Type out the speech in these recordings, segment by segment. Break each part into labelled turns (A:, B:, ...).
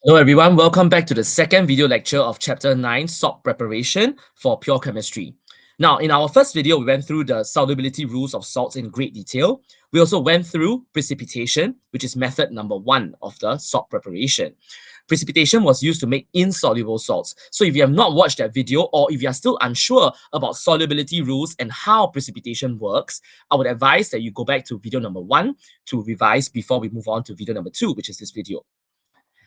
A: Hello everyone, welcome back to the second video lecture of chapter 9, salt preparation for pure chemistry. Now, in our first video, we went through the solubility rules of salts in great detail. We also went through precipitation, which is method number 1 of the salt preparation. Precipitation was used to make insoluble salts. So if you have not watched that video, or if you are still unsure about solubility rules and how precipitation works, I would advise that you go back to video number 1 to revise before we move on to video number 2, which is this video.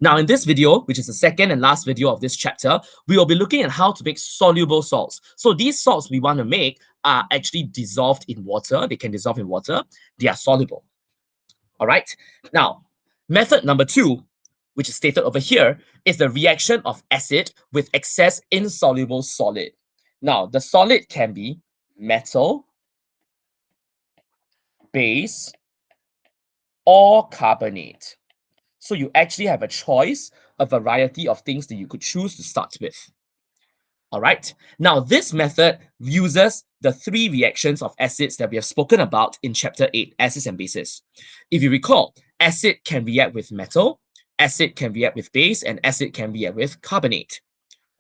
A: Now, in this video, which is the second and last video of this chapter, we will be looking at how to make soluble salts. So these salts we want to make are actually dissolved in water. They can dissolve in water. They are soluble. All right. Now, method number 2, which is stated over here, is the reaction of acid with excess insoluble solid. Now, the solid can be metal, base, or carbonate. So you actually have a choice, a variety of things that you could choose to start with. All right. Now, this method uses the 3 reactions of acids that we have spoken about in chapter 8, acids and bases. If you recall, acid can react with metal, acid can react with base, and acid can react with carbonate.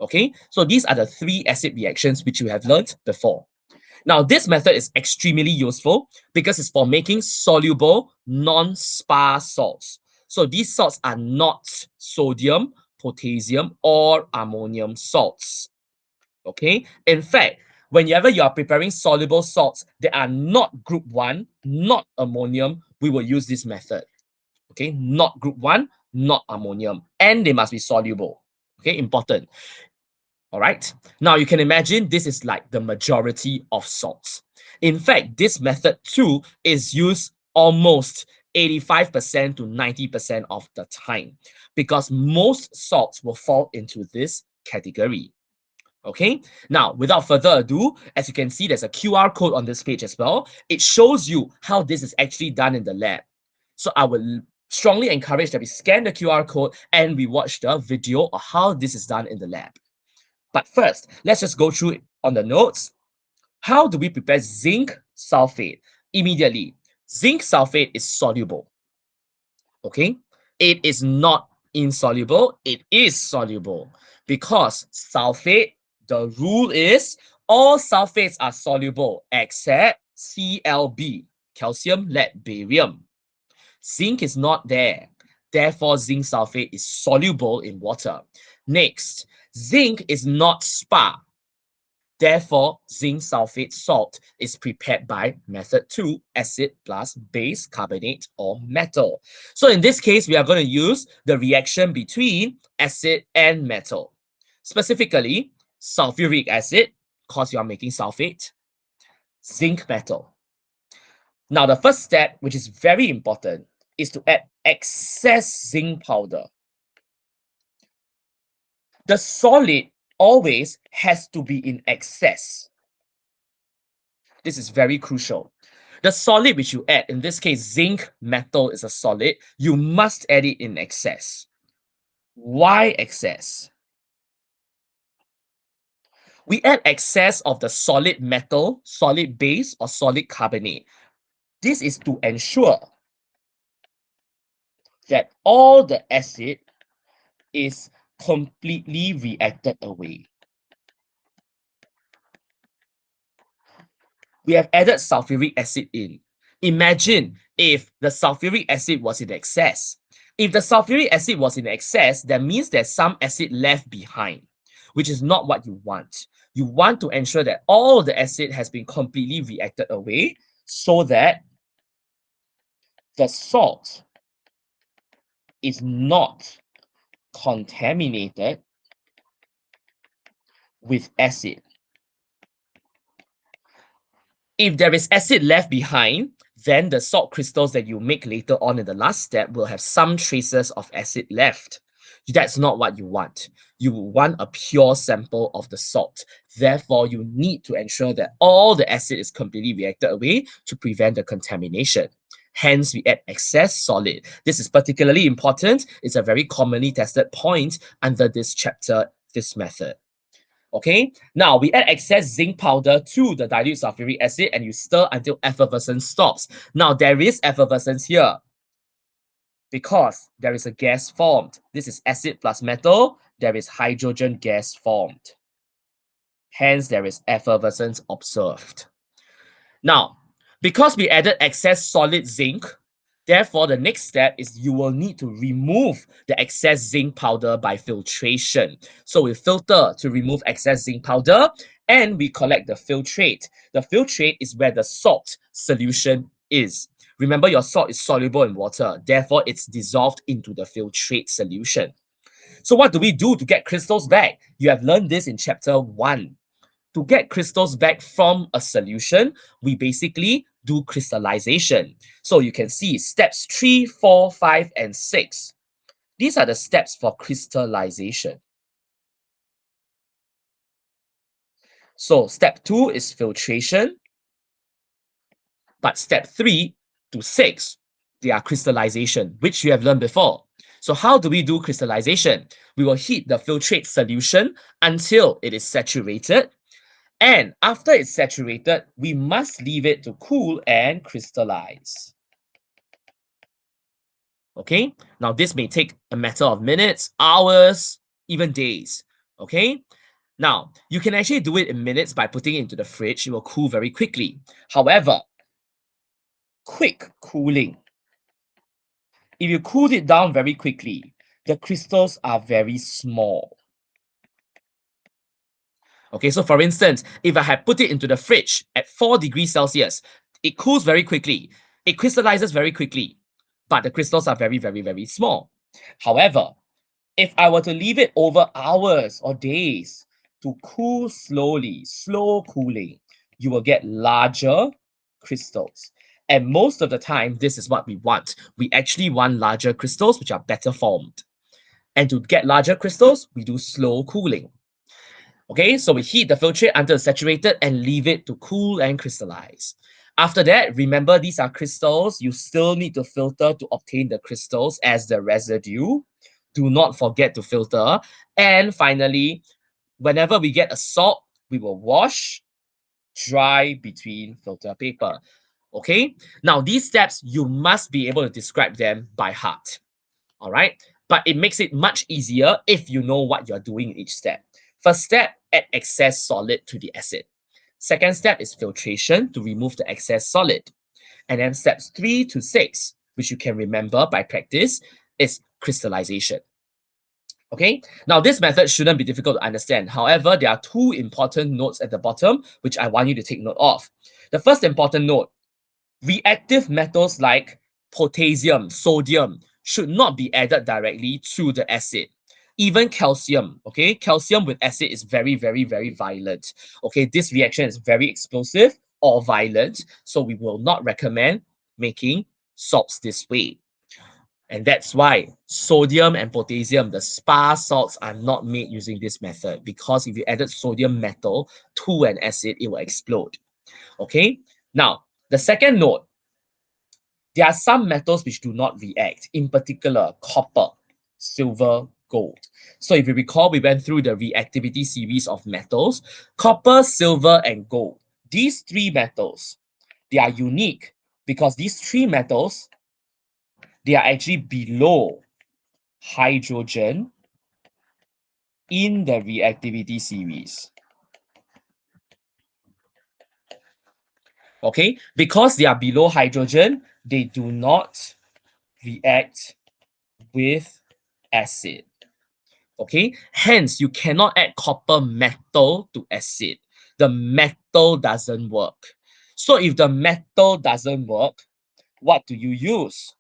A: Okay, so these are the 3 acid reactions which you have learned before. Now, this method is extremely useful because it's for making soluble, non-spar salts. So these salts are not sodium, potassium, or ammonium salts. Okay. In fact, whenever you are preparing soluble salts that are not group 1, not ammonium, we will use this method. Okay. Not group 1, not ammonium. And they must be soluble. Okay. Important. All right. Now you can imagine this is like the majority of salts. In fact, this method too is used almost 85% to 90% of the time because most salts will fall into this category. Okay, now without further ado, as you can see, there's a QR code on this page as well. It shows you how this is actually done in the lab. So I would strongly encourage that we scan the QR code and we watch the video of how this is done in the lab. But first, let's just go through it on the notes. How do we prepare zinc sulfate? Immediately, zinc sulfate is soluble. Okay, it is not insoluble, it is soluble because sulfate, the rule is all sulfates are soluble except ClB, calcium, lead, barium. Zinc is not there, therefore zinc sulfate is soluble in water. Next, zinc is not spar. Therefore, zinc sulfate salt is prepared by method 2, acid plus base, carbonate, or metal. So in this case, we are going to use the reaction between acid and metal. Specifically, sulfuric acid, because you are making sulfate, zinc metal. Now, the first step, which is very important, is to add excess zinc powder. The solid always has to be in excess. This is very crucial. The solid which you add, in this case, zinc metal is a solid, you must add it in excess. Why excess? We add excess of the solid metal, solid base, or solid carbonate. This is to ensure that all the acid is completely reacted away. We have added sulfuric acid in. Imagine if the sulfuric acid was in excess. If the sulfuric acid was in excess, that means there's some acid left behind, which is not what you want. You want to ensure that all the acid has been completely reacted away so that the salt is not contaminated with acid. If there is acid left behind, then the salt crystals that you make later on in the last step will have some traces of acid left. That's not what you want. You want a pure sample of the salt. Therefore, you need to ensure that all the acid is completely reacted away to prevent the contamination. Hence, we add excess solid. This is particularly important. It's a very commonly tested point under this chapter, this method. Okay, now we add excess zinc powder to the dilute sulfuric acid and you stir until effervescence stops. Now there is effervescence here. Because there is a gas formed. This is acid plus metal. There is hydrogen gas formed. Hence, there is effervescence observed. Now, because we added excess solid zinc, therefore, the next step is you will need to remove the excess zinc powder by filtration. So we filter to remove excess zinc powder and we collect the filtrate. The filtrate is where the salt solution is. Remember, your salt is soluble in water, therefore, it's dissolved into the filtrate solution. So, what do we do to get crystals back? You have learned this in chapter 1. To get crystals back from a solution, we basically do crystallization. So you can see steps 3, 4, 5, and 6. These are the steps for crystallization. So step 2 is filtration, but step 3 to 6, they are crystallization, which you have learned before. So how do we do crystallization? We will heat the filtrate solution until it is saturated. And after it's saturated, we must leave it to cool and crystallize. Okay, now this may take a matter of minutes, hours, even days. Okay, now you can actually do it in minutes by putting it into the fridge. It will cool very quickly. However, quick cooling, if you cool it down very quickly, the crystals are very small. Okay, so for instance, if I had put it into the fridge at 4 degrees Celsius, it cools very quickly. It crystallizes very quickly, but the crystals are very, very, very small. However, if I were to leave it over hours or days to cool slowly, slow cooling, you will get larger crystals. And most of the time, this is what we want. We actually want larger crystals, which are better formed. And to get larger crystals, we do slow cooling. Okay, so we heat the filtrate until it's saturated and leave it to cool and crystallize. After that, remember these are crystals. You still need to filter to obtain the crystals as the residue. Do not forget to filter. And finally, whenever we get a salt, we will wash, dry between filter paper. Okay, now these steps, you must be able to describe them by heart. All right, but it makes it much easier if you know what you're doing in each step. First step, add excess solid to the acid. Second step is filtration to remove the excess solid. And then steps 3 to 6, which you can remember by practice, is crystallization. Okay, now this method shouldn't be difficult to understand. However, there are 2 important notes at the bottom, which I want you to take note of. The first important note, reactive metals like potassium, sodium should not be added directly to the acid. Even calcium, okay? Calcium with acid is very, very, very violent. Okay, this reaction is very explosive or violent, so we will not recommend making salts this way. And that's why sodium and potassium, the spa salts, are not made using this method, because if you added sodium metal to an acid, it will explode. Okay, now the second note, there are some metals which do not react, in particular copper, silver, gold. So if you recall, we went through the reactivity series of metals. Copper, silver, and gold. These 3 metals, they are unique because these 3 metals, they are actually below hydrogen in the reactivity series. Okay, because they are below hydrogen, they do not react with acid. Okay, hence you cannot add copper metal to acid. The metal doesn't work. So if the metal doesn't work, what do you use?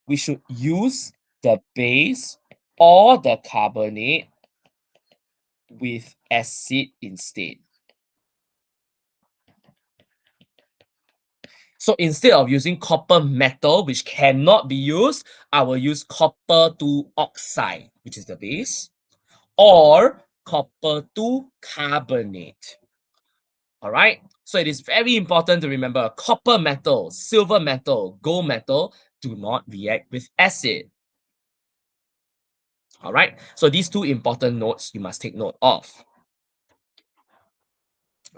A: We should use the base or the carbonate with acid instead. So instead of using copper metal, which cannot be used, I will use copper 2 oxide, which is the base, or copper 2 carbonate. All right. So it is very important to remember copper metal, silver metal, gold metal do not react with acid. All right. So these 2 important notes you must take note of.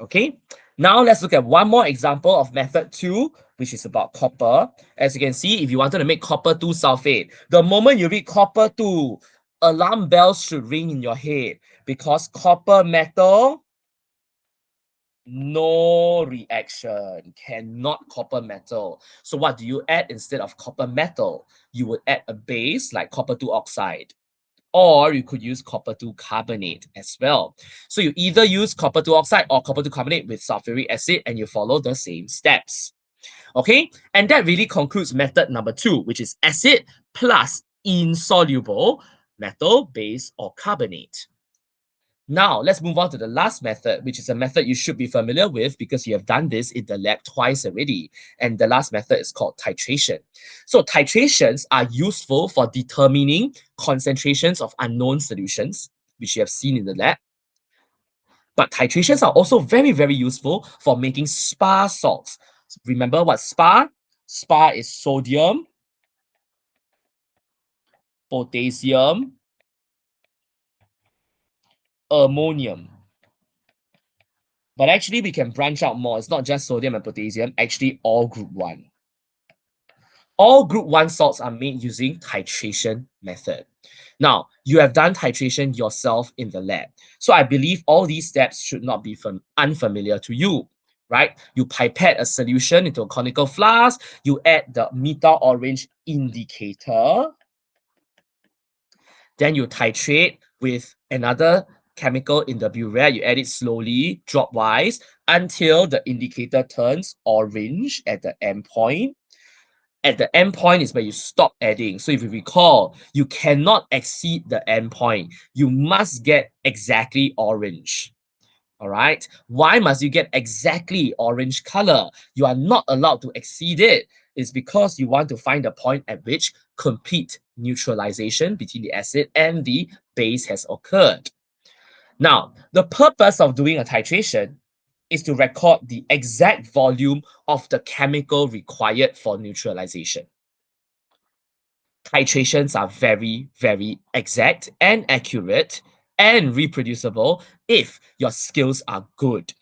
A: Okay. Now let's look at one more example of method 2 which is about copper. As you can see, if you wanted to make copper 2 sulfate, the moment you read copper 2, alarm bells should ring in your head because copper metal, no reaction, cannot copper metal. So what do you add instead of copper metal? You would add a base like copper 2 oxide, or you could use copper 2 carbonate as well. So you either use copper 2 oxide or copper 2 carbonate with sulfuric acid and you follow the same steps. Okay, and that really concludes method number 2, which is acid plus insoluble metal, base, or carbonate. Now, let's move on to the last method, which is a method you should be familiar with because you have done this in the lab twice already. And the last method is called titration. So titrations are useful for determining concentrations of unknown solutions, which you have seen in the lab. But titrations are also very, very useful for making spar salts. Remember what spar? Spar is sodium, potassium, ammonium. But actually, we can branch out more. It's not just sodium and potassium, actually all group 1. All group 1 salts are made using titration method. Now, you have done titration yourself in the lab. So I believe all these steps should not be unfamiliar to you, right? You pipette a solution into a conical flask, you add the metal orange indicator, then you titrate with another chemical in the burette. You add it slowly, dropwise, until the indicator turns orange at the end point. At the end point is where you stop adding. So if you recall, you cannot exceed the end point. You must get exactly orange. All right. Why must you get exactly orange color? You are not allowed to exceed it. It's because you want to find a point at which complete neutralization between the acid and the base has occurred. Now, the purpose of doing a titration is to record the exact volume of the chemical required for neutralization. Titrations are very, very exact and accurate and reproducible if your skills are good.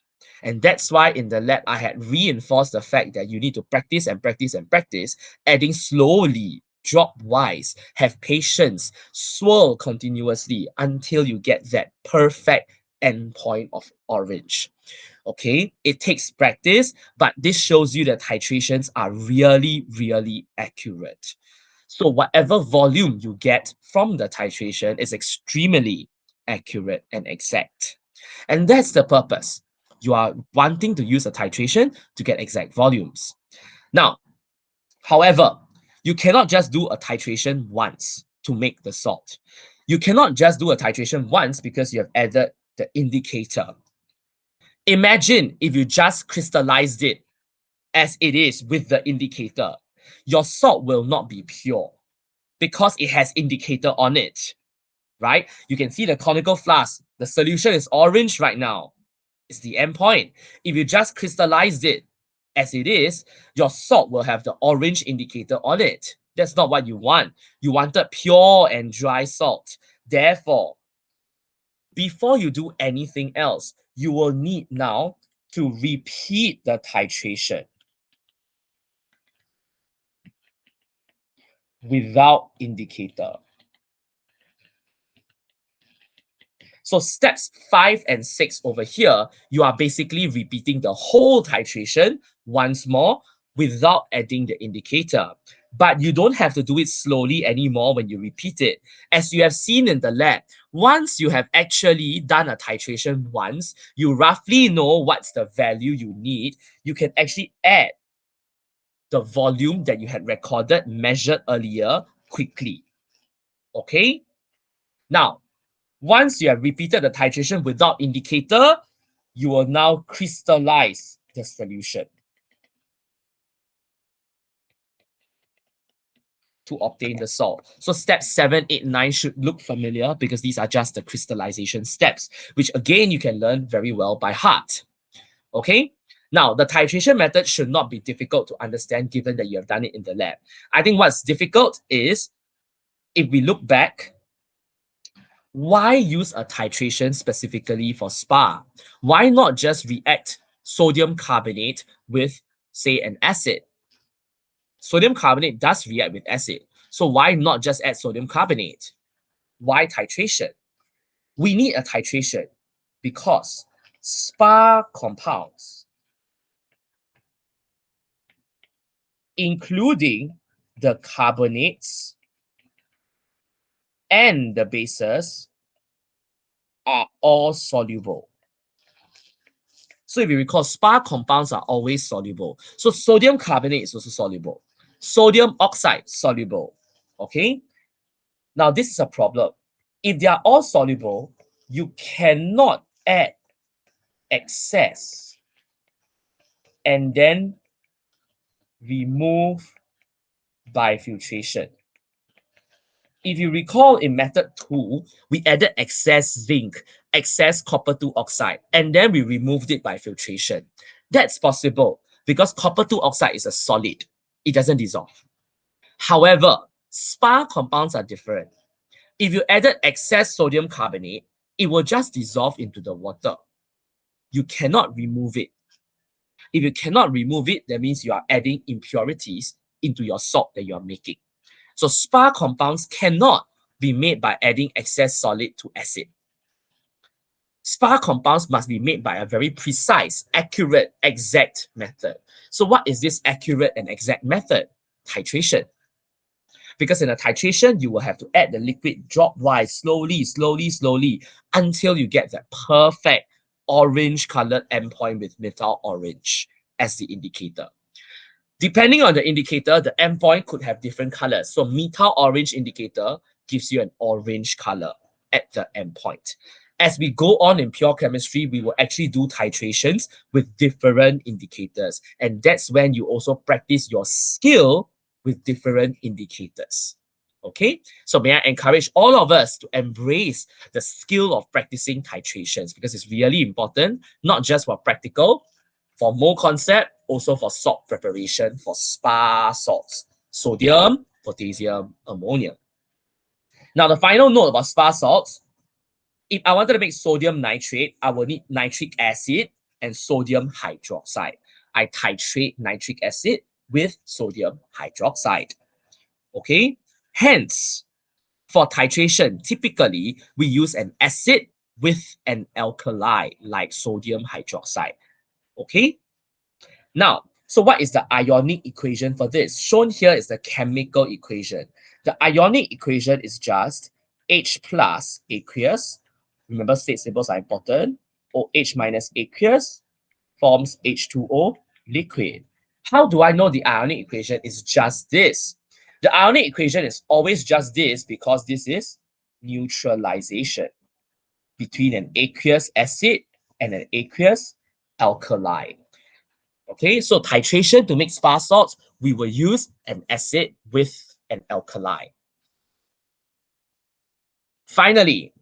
A: And that's why in the lab, I had reinforced the fact that you need to practice and practice and practice, adding slowly, drop-wise, have patience, swirl continuously until you get that perfect endpoint of orange. Okay, it takes practice, but this shows you that titrations are really, really accurate. So whatever volume you get from the titration is extremely accurate and exact. And that's the purpose. You are wanting to use a titration to get exact volumes. Now, however, you cannot just do a titration once to make the salt. You cannot just do a titration once because you have added the indicator. Imagine if you just crystallized it as it is with the indicator. Your salt will not be pure because it has indicator on it, right? You can see the conical flask. The solution is orange right now. It's the end point. If you just crystallized it as it is, your salt will have the orange indicator on it. That's not what you want. You wanted pure and dry salt. Therefore, before you do anything else, you will need now to repeat the titration without indicator. So steps 5 and 6 over here, you are basically repeating the whole titration once more without adding the indicator. But you don't have to do it slowly anymore when you repeat it. As you have seen in the lab, once you have actually done a titration once, you roughly know what's the value you need. You can actually add the volume that you had recorded, measured earlier quickly. Okay? Now, once you have repeated the titration without indicator, you will now crystallize the solution to obtain the salt. So steps 7, 8, 9 should look familiar because these are just the crystallization steps, which again, you can learn very well by heart. Okay? Now, the titration method should not be difficult to understand given that you have done it in the lab. I think what's difficult is if we look back, why use a titration specifically for SPA? Why not just react sodium carbonate with, say, an acid? Sodium carbonate does react with acid. So why not just add sodium carbonate? Why titration? We need a titration because spar compounds, including the carbonates and the bases, are all soluble. So if you recall, spar compounds are always soluble. So sodium carbonate is also soluble. Sodium oxide, soluble. Okay? Now this is a problem. If they are all soluble, you cannot add excess and then remove by filtration. If you recall in method 2, we added excess zinc, excess copper 2 oxide, and then we removed it by filtration. That's possible because copper 2 oxide is a solid. It doesn't dissolve. However, spar compounds are different. If you added excess sodium carbonate, it will just dissolve into the water. You cannot remove it. If you cannot remove it, that means you are adding impurities into your salt that you are making. So spar compounds cannot be made by adding excess solid to acid. Spar compounds must be made by a very precise, accurate, exact method. So what is this accurate and exact method? Titration. Because in a titration, you will have to add the liquid drop-wise, slowly, until you get that perfect orange-colored endpoint with methyl orange as the indicator. Depending on the indicator, the endpoint could have different colors. So methyl orange indicator gives you an orange color at the endpoint. As we go on in pure chemistry, we will actually do titrations with different indicators. And that's when you also practice your skill with different indicators. Okay, so may I encourage all of us to embrace the skill of practicing titrations because it's really important, not just for practical, for mole concept, also for salt preparation for spar salts, sodium, potassium, ammonia. Now, the final note about spar salts, if I wanted to make sodium nitrate, I will need nitric acid and sodium hydroxide. I titrate nitric acid with sodium hydroxide. Okay, hence, for titration, typically we use an acid with an alkali like sodium hydroxide. Okay, now, so what is the ionic equation for this? Shown here is the chemical equation. The ionic equation is just H plus aqueous. Remember, state symbols are important. OH minus aqueous forms H2O liquid. How do I know the ionic equation is just this? The ionic equation is always just this because this is neutralization between an aqueous acid and an aqueous alkali. Okay, so titration to make spar salts, we will use an acid with an alkali. Finally,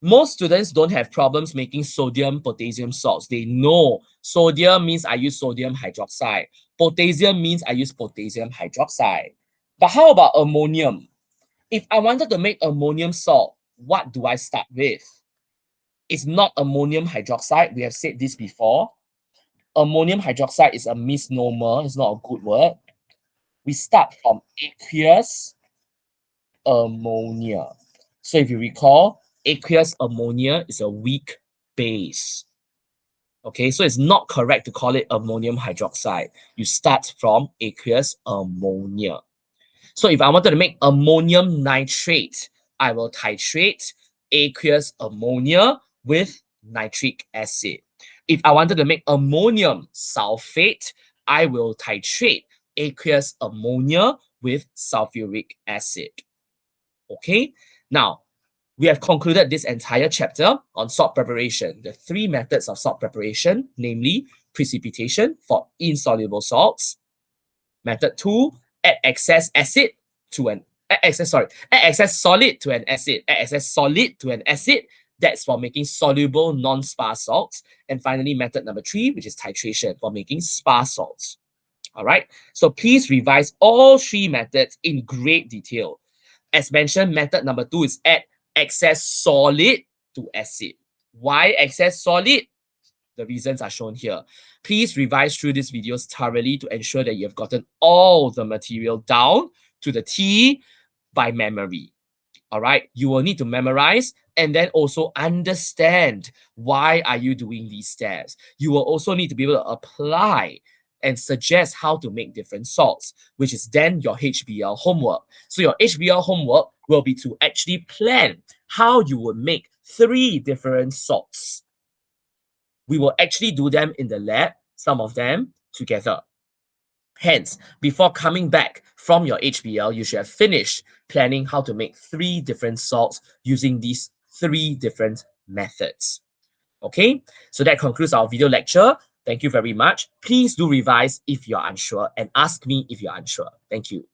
A: most students don't have problems making sodium potassium salts. They know sodium means I use sodium hydroxide. Potassium means I use potassium hydroxide. But how about ammonium? If I wanted to make ammonium salt, what do I start with? It's not ammonium hydroxide. We have said this before. Ammonium hydroxide is a misnomer. It's not a good word. We start from aqueous ammonia. So if you recall, aqueous ammonia is a weak base. Okay, so it's not correct to call it ammonium hydroxide. You start from aqueous ammonia. So if I wanted to make ammonium nitrate, I will titrate aqueous ammonia with nitric acid. If I wanted to make ammonium sulfate, I will titrate aqueous ammonia with sulfuric acid. Okay, now we have concluded this entire chapter on salt preparation. The three methods of salt preparation, namely precipitation for insoluble salts. Method 2, add excess acid to an add excess solid to an acid. Add excess solid to an acid. That's for making soluble non-spar salts. And finally, method number 3, which is titration for making spar salts. All right. So please revise all 3 methods in great detail. As mentioned, method number 2 is add excess solid to acid. Why excess solid? The reasons are shown here. Please revise through these videos thoroughly to ensure that you've gotten all the material down to the T by memory. All right, you will need to memorize and then also understand why are you doing these steps. You will also need to be able to apply and suggest how to make different salts, which is then your HBL homework. So your HBL homework will be to actually plan how you would make 3 different salts. We will actually do them in the lab, some of them together. Hence, before coming back from your HBL, you should have finished planning how to make 3 different salts using these 3 different methods. Okay, so that concludes our video lecture. Thank you very much. Please do revise if you're unsure and ask me if you're unsure. Thank you.